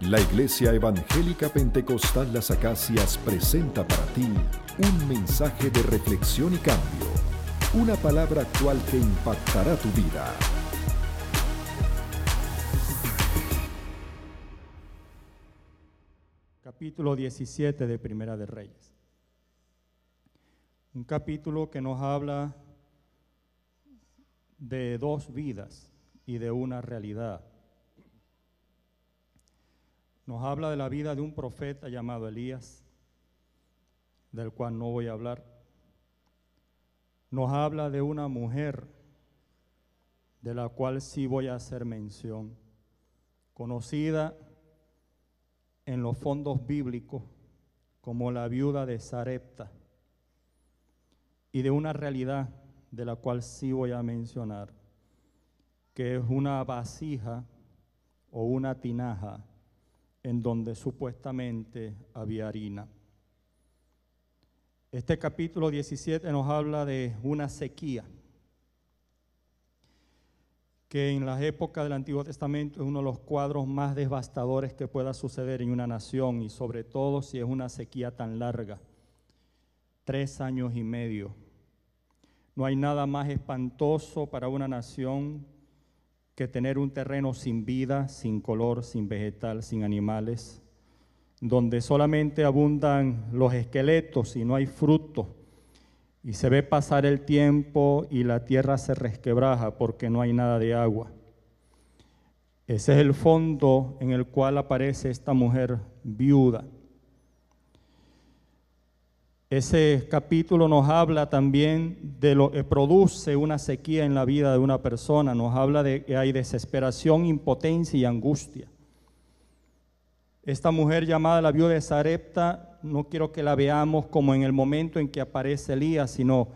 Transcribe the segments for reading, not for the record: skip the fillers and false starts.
La Iglesia Evangélica Pentecostal Las Acacias presenta para ti un mensaje de reflexión y cambio, una palabra actual que impactará tu vida. Capítulo 17 de Primera de Reyes. Un capítulo que nos habla de dos vidas y de una realidad. Nos habla de la vida de un profeta llamado Elías, del cual no voy a hablar. Nos habla de una mujer, de la cual sí voy a hacer mención, conocida en los fondos bíblicos como la viuda de Sarepta, y de una realidad de la cual sí voy a mencionar, que es una vasija o una tinaja en donde supuestamente había harina. Este capítulo 17 nos habla de una sequía, que en las épocas del Antiguo Testamento es uno de los cuadros más devastadores que pueda suceder en una nación, y sobre todo si es una sequía tan larga, 3 años y medio. No hay nada más espantoso para una nación que tener un terreno sin vida, sin color, sin vegetal, sin animales, donde solamente abundan los esqueletos y no hay fruto, y se ve pasar el tiempo y la tierra se resquebraja porque no hay nada de agua. Ese es el fondo en el cual aparece esta mujer viuda. Ese capítulo nos habla también de lo que produce una sequía en la vida de una persona. Nos habla de que hay desesperación, impotencia y angustia. Esta mujer llamada la viuda de Sarepta, no quiero que la veamos como en el momento en que aparece Elías, sino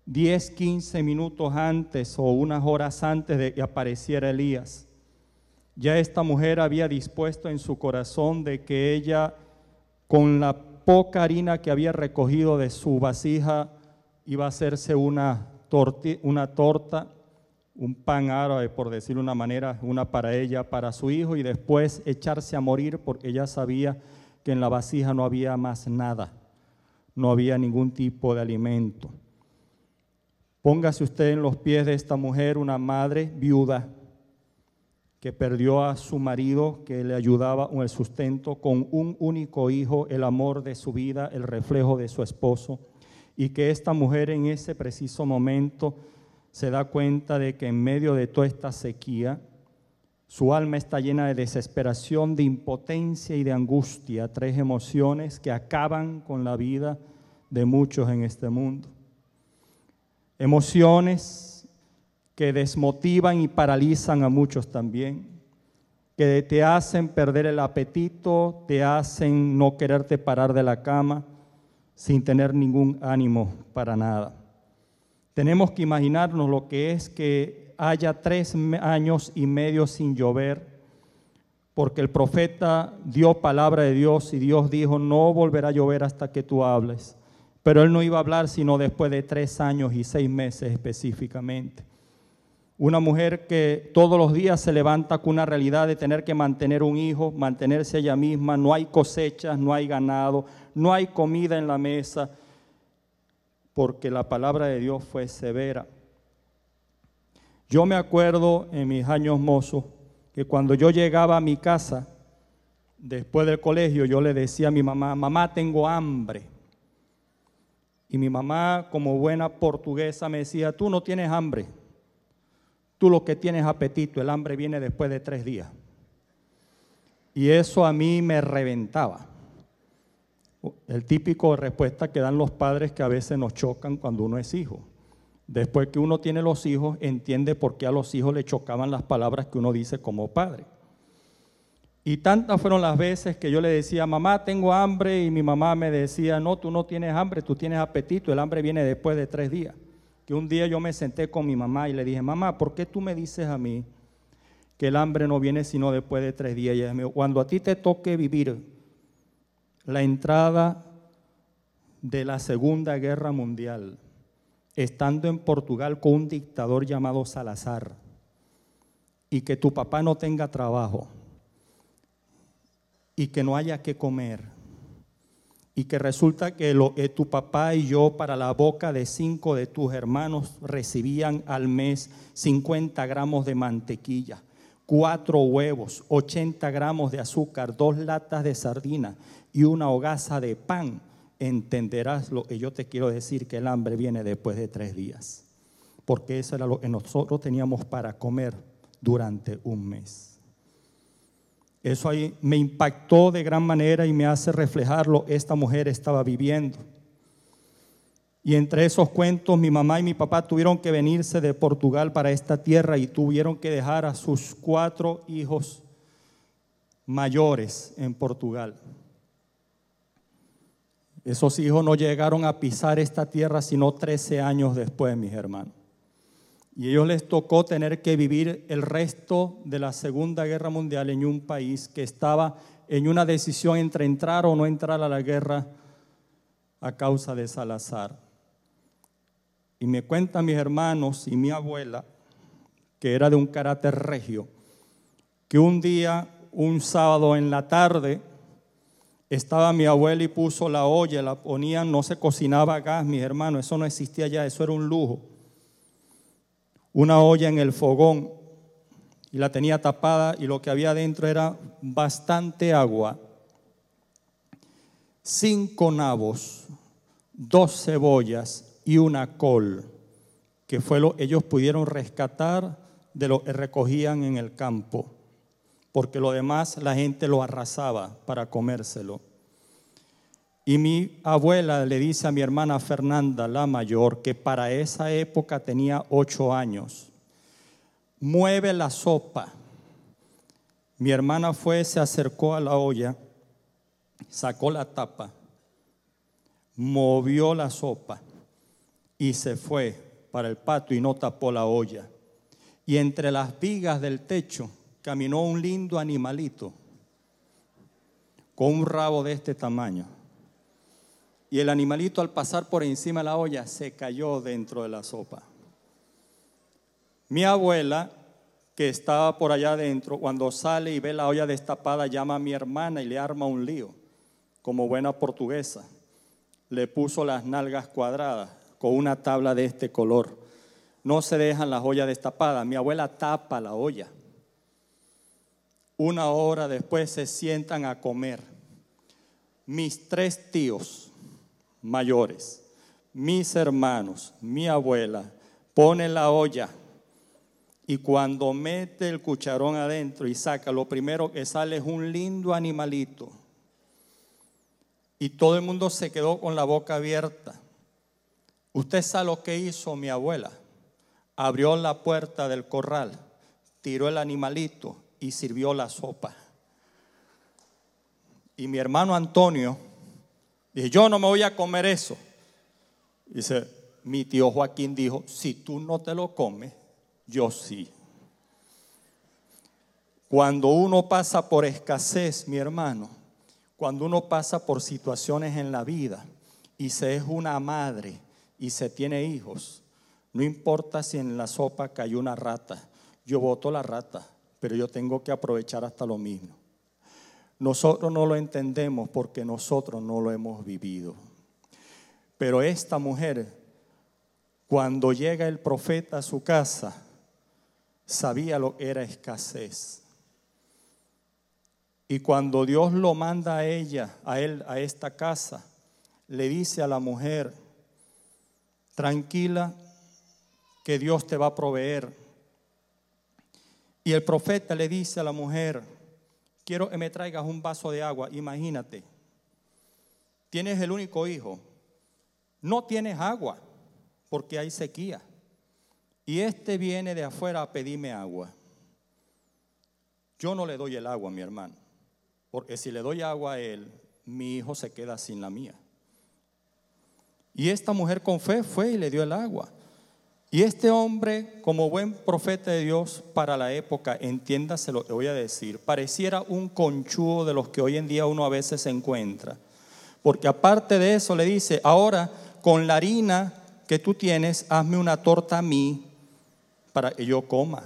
10, 15 minutos antes o unas horas antes de que apareciera Elías. Ya esta mujer había dispuesto en su corazón de que ella, con la poca harina que había recogido de su vasija, iba a hacerse una torta, un pan árabe, por decirlo de una manera, una para ella, para su hijo, y después echarse a morir porque ella sabía que en la vasija no había más nada, no había ningún tipo de alimento. Póngase usted en los pies de esta mujer, una madre viuda que perdió a su marido, que le ayudaba con el sustento, con un único hijo, el amor de su vida, el reflejo de su esposo, y que esta mujer en ese preciso momento se da cuenta de que en medio de toda esta sequía, su alma está llena de desesperación, de impotencia y de angustia, 3 emociones que acaban con la vida de muchos en este mundo. Emociones que desmotivan y paralizan a muchos también, que te hacen perder el apetito, te hacen no quererte parar de la cama sin tener ningún ánimo para nada. Tenemos que imaginarnos lo que es que haya 3 años y medio sin llover, porque el profeta dio palabra de Dios y Dios dijo, no volverá a llover hasta que tú hables. Pero él no iba a hablar sino después de 3 años y 6 meses específicamente. Una mujer que todos los días se levanta con una realidad de tener que mantener un hijo, mantenerse ella misma, no hay cosechas, no hay ganado, no hay comida en la mesa, porque la palabra de Dios fue severa. Yo me acuerdo en mis años mozos que cuando yo llegaba a mi casa, después del colegio, yo le decía a mi mamá, mamá, tengo hambre. Y mi mamá, como buena portuguesa, me decía, tú no tienes hambre. Tú lo que tienes apetito, el hambre viene después de 3 días. Y eso a mí me reventaba. El típico de respuesta que dan los padres que a veces nos chocan cuando uno es hijo. Después que uno tiene los hijos, entiende por qué a los hijos le chocaban las palabras que uno dice como padre. Y tantas fueron las veces que yo le decía, mamá, tengo hambre, y mi mamá me decía, no, tú no tienes hambre, tú tienes apetito, el hambre viene después de 3 días. Que un día yo me senté con mi mamá y le dije, mamá, ¿por qué tú me dices a mí que el hambre no viene sino después de 3 días? Y ella me dijo, cuando a ti te toque vivir la entrada de la Segunda Guerra Mundial, estando en Portugal con un dictador llamado Salazar, y que tu papá no tenga trabajo, y que no haya que comer. Y que resulta que tu papá y yo, para la boca de 5 de tus hermanos, recibían al mes 50 gramos de mantequilla, 4 huevos, 80 gramos de azúcar, 2 latas de sardina y una hogaza de pan. Entenderás lo que yo te quiero decir, que el hambre viene después de 3 días. Porque eso era lo que nosotros teníamos para comer durante un mes. Eso ahí me impactó de gran manera y me hace reflejar lo que esta mujer estaba viviendo. Y entre esos cuentos, mi mamá y mi papá tuvieron que venirse de Portugal para esta tierra y tuvieron que dejar a sus 4 hijos mayores en Portugal. Esos hijos no llegaron a pisar esta tierra sino 13 años después, mis hermanos. Y a ellos les tocó tener que vivir el resto de la Segunda Guerra Mundial en un país que estaba en una decisión entre entrar o no entrar a la guerra a causa de Salazar. Y me cuentan mis hermanos y mi abuela, que era de un carácter regio, que un día, un sábado en la tarde, estaba mi abuela y puso la olla, la ponían, no se cocinaba a gas, mis hermanos, eso no existía ya, eso era un lujo. Una olla en el fogón y la tenía tapada y lo que había dentro era bastante agua, 5 nabos, 2 cebollas y una col, que fue lo que ellos pudieron rescatar de lo que recogían en el campo, porque lo demás la gente lo arrasaba para comérselo. Y mi abuela le dice a mi hermana Fernanda, la mayor, que para esa época tenía 8 años, mueve la sopa. Mi hermana fue, se acercó a la olla, sacó la tapa, movió la sopa y se fue para el patio y no tapó la olla. Y entre las vigas del techo caminó un lindo animalito con un rabo de este tamaño. Y el animalito, al pasar por encima de la olla, se cayó dentro de la sopa. Mi abuela, que estaba por allá adentro, cuando sale y ve la olla destapada, llama a mi hermana y le arma un lío, como buena portuguesa. Le puso las nalgas cuadradas con una tabla de este color. No se dejan las ollas destapadas. Mi abuela tapa la olla. 1 hora después se sientan a comer. Mis 3 tíos mayores, mis hermanos, mi abuela, pone la olla y cuando mete el cucharón adentro y saca, lo primero que sale es un lindo animalito. Y todo el mundo se quedó con la boca abierta. ¿Usted sabe lo que hizo mi abuela? Abrió la puerta del corral, tiró el animalito y sirvió la sopa. Y mi hermano Antonio dice, yo no me voy a comer eso. Dice, mi tío Joaquín dijo, si tú no te lo comes, yo sí. Cuando uno pasa por escasez, mi hermano, cuando uno pasa por situaciones en la vida y se es una madre y se tiene hijos, no importa si en la sopa cayó una rata, yo boto la rata, pero yo tengo que aprovechar hasta lo mismo. Nosotros no lo entendemos porque nosotros no lo hemos vivido. Pero esta mujer, cuando llega el profeta a su casa, sabía lo que era escasez. Y cuando Dios lo manda a ella, a él, a esta casa, le dice a la mujer, tranquila, que Dios te va a proveer. Y el profeta le dice a la mujer, quiero que me traigas un vaso de agua. Imagínate, tienes el único hijo, no tienes agua porque hay sequía. Y este viene de afuera a pedirme agua. Yo no le doy el agua a mi hermano, porque si le doy agua a él, mi hijo se queda sin la mía. Y esta mujer con fe fue y le dio el agua. Y este hombre, como buen profeta de Dios para la época, entiéndase lo que voy a decir, pareciera un conchudo de los que hoy en día uno a veces se encuentra. Porque aparte de eso le dice, ahora con la harina que tú tienes, hazme una torta a mí para que yo coma.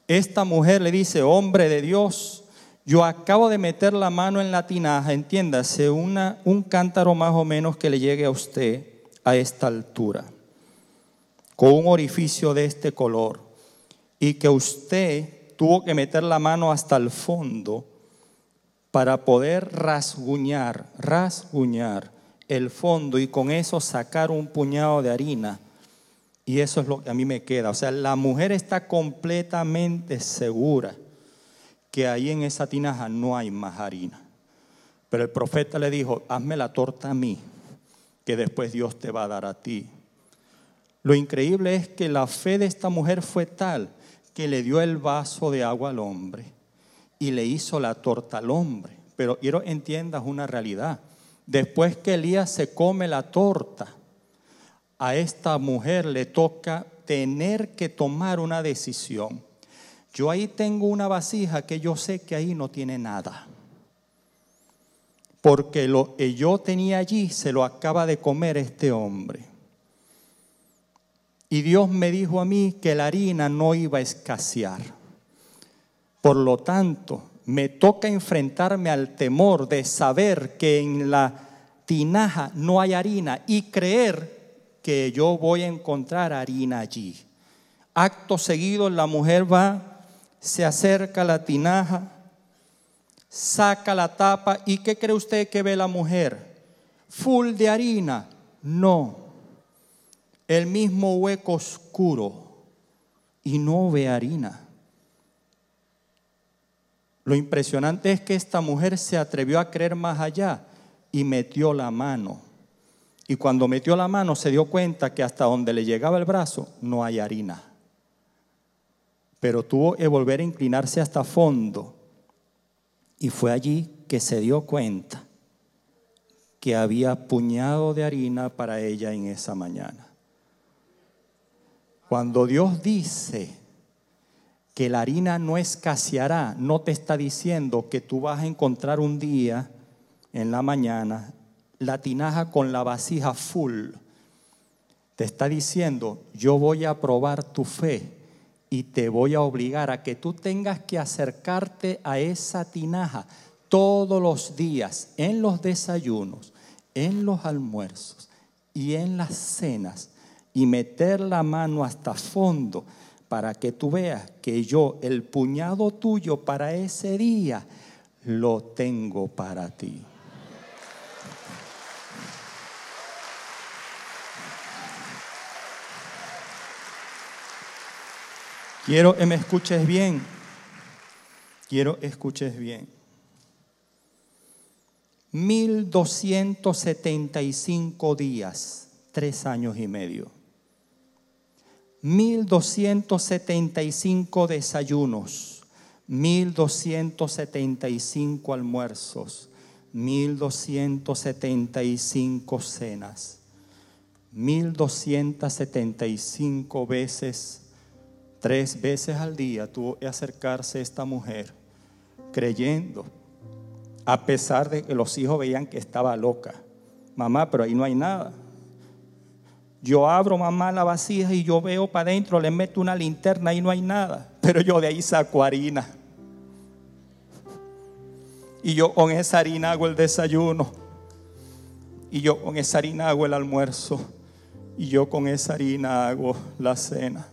Esta mujer le dice, hombre de Dios, Yo acabo de meter la mano en la tinaja, entiéndase, un cántaro más o menos que le llegue a usted a esta altura, con un orificio de este color, y que usted tuvo que meter la mano hasta el fondo para poder rasguñar el fondo y con eso sacar un puñado de harina. Y eso es lo que a mí me queda. O sea, la mujer está completamente segura que ahí en esa tinaja no hay más harina. Pero el profeta le dijo, hazme la torta a mí, que después Dios te va a dar a ti. Lo increíble es que la fe de esta mujer fue tal que le dio el vaso de agua al hombre y le hizo la torta al hombre. Pero quiero que entiendas una realidad. Después que Elías se come la torta, a esta mujer le toca tener que tomar una decisión. Yo ahí tengo una vasija que yo sé que ahí no tiene nada, porque lo que yo tenía allí se lo acaba de comer este hombre. Y Dios me dijo a mí que la harina no iba a escasear. Por lo tanto, me toca enfrentarme al temor de saber que en la tinaja no hay harina y creer que yo voy a encontrar harina allí. Acto seguido la mujer va, se acerca a la tinaja, saca la tapa y ¿qué cree usted que ve la mujer? ¿Full de harina? No, el mismo hueco oscuro y no ve harina. Lo impresionante es que esta mujer se atrevió a creer más allá y metió la mano. Y cuando metió la mano se dio cuenta que hasta donde le llegaba el brazo no hay harina. Pero tuvo que volver a inclinarse hasta fondo. Y fue allí que se dio cuenta que había puñado de harina para ella en esa mañana. Cuando Dios dice que la harina no escaseará, no te está diciendo que tú vas a encontrar un día en la mañana la tinaja con la vasija full. Te está diciendo, yo voy a probar tu fe y te voy a obligar a que tú tengas que acercarte a esa tinaja todos los días, en los desayunos, en los almuerzos y en las cenas, y meter la mano hasta fondo para que tú veas que yo, el puñado tuyo para ese día, lo tengo para ti. Quiero que me escuches bien. Quiero que escuches bien. 1275 días, 3 años y medio. 1275 desayunos, 1275 almuerzos, 1275 cenas, 1275 veces. 3 veces al día tuvo que acercarse esta mujer creyendo, a pesar de que los hijos veían que estaba loca. Mamá, pero ahí no hay nada. Yo abro, mamá, la vasija y yo veo para adentro, le meto una linterna y no hay nada. Pero yo de ahí saco harina. Y yo con esa harina hago el desayuno. Y yo con esa harina hago el almuerzo. Y yo con esa harina hago la cena.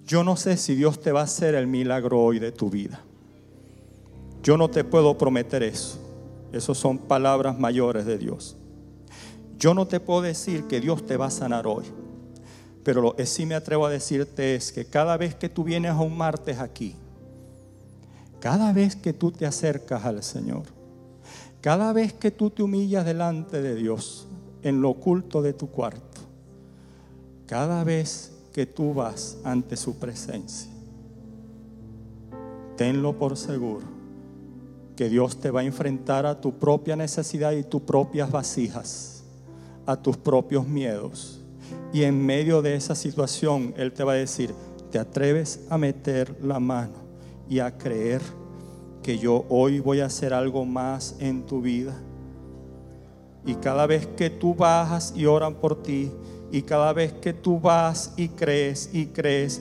Yo no sé si Dios te va a hacer el milagro hoy de tu vida. Yo no te puedo prometer eso. Esas son palabras mayores de Dios. Yo no te puedo decir que Dios te va a sanar hoy. Pero lo que sí me atrevo a decirte es que cada vez que tú vienes a un martes aquí, cada vez que tú te acercas al Señor, cada vez que tú te humillas delante de Dios en lo oculto de tu cuarto, cada vez que tú vas ante su presencia, tenlo por seguro que Dios te va a enfrentar a tu propia necesidad y tus propias vasijas, a tus propios miedos, y en medio de esa situación Él te va a decir, ¿te atreves a meter la mano y a creer que yo hoy voy a hacer algo más en tu vida? Y cada vez que tú bajas y oran por ti, y cada vez que tú vas y crees,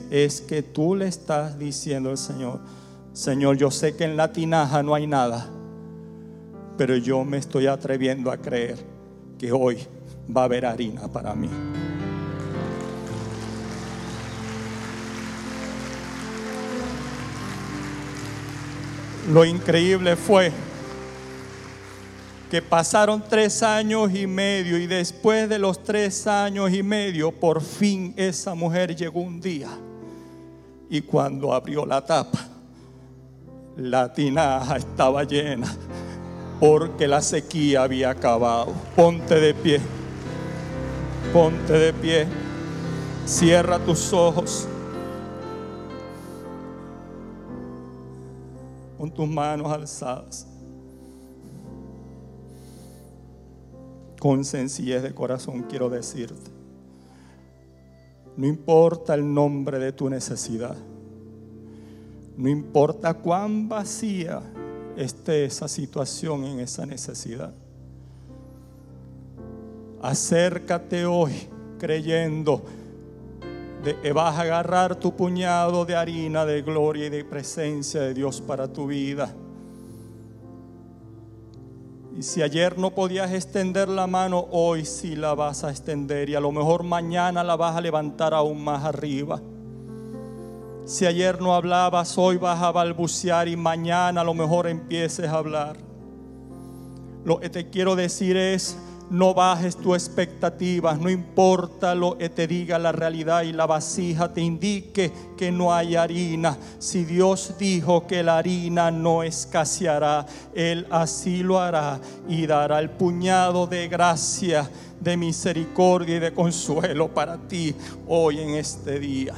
es que tú le estás diciendo al Señor, Señor, yo sé que en la tinaja no hay nada, pero yo me estoy atreviendo a creer que hoy va a haber harina para mí. Lo increíble fue que pasaron 3 años y medio, y después de los 3 años y medio, por fin esa mujer llegó un día, y cuando abrió la tapa, la tinaja estaba llena, porque la sequía había acabado. Ponte de pie, ponte de pie, cierra tus ojos, con tus manos alzadas. Con sencillez de corazón quiero decirte, no importa el nombre de tu necesidad, no importa cuán vacía esté esa situación en esa necesidad, acércate hoy creyendo de que vas a agarrar tu puñado de harina de gloria y de presencia de Dios para tu vida. Y si ayer no podías extender la mano, hoy sí la vas a extender, y a lo mejor mañana la vas a levantar aún más arriba. Si ayer no hablabas, hoy vas a balbucear, y mañana a lo mejor empieces a hablar. Lo que te quiero decir es, no bajes tus expectativas, no importa lo que te diga la realidad y la vasija te indique que no hay harina. Si Dios dijo que la harina no escaseará, Él así lo hará y dará el puñado de gracia, de misericordia y de consuelo para ti hoy en este día.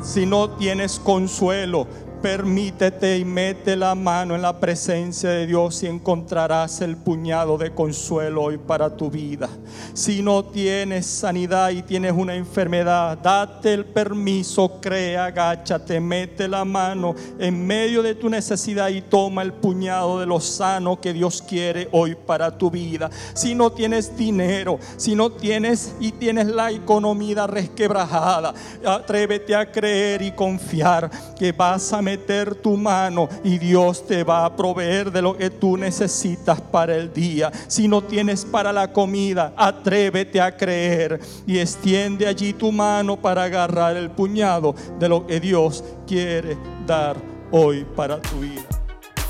Si no tienes consuelo, permítete y mete la mano en la presencia de Dios y encontrarás el puñado de consuelo hoy para tu vida. Si no tienes sanidad y tienes una enfermedad, date el permiso, cree, agáchate, mete la mano en medio de tu necesidad y toma el puñado de lo sano que Dios quiere hoy para tu vida. Si no tienes dinero, si no tienes y tienes la economía resquebrajada, atrévete a creer y confiar que vas a meter tu mano y Dios te va a proveer de lo que tú necesitas para el día. Si no tienes para la comida, atrévete a creer y extiende allí tu mano para agarrar el puñado de lo que Dios quiere dar hoy para tu vida.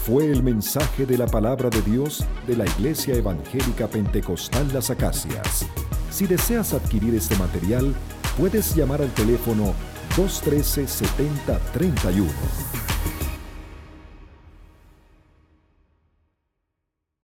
Fue el mensaje de la palabra de Dios de la Iglesia Evangélica Pentecostal Las Acacias. Si deseas adquirir este material, puedes llamar al teléfono 213-7031.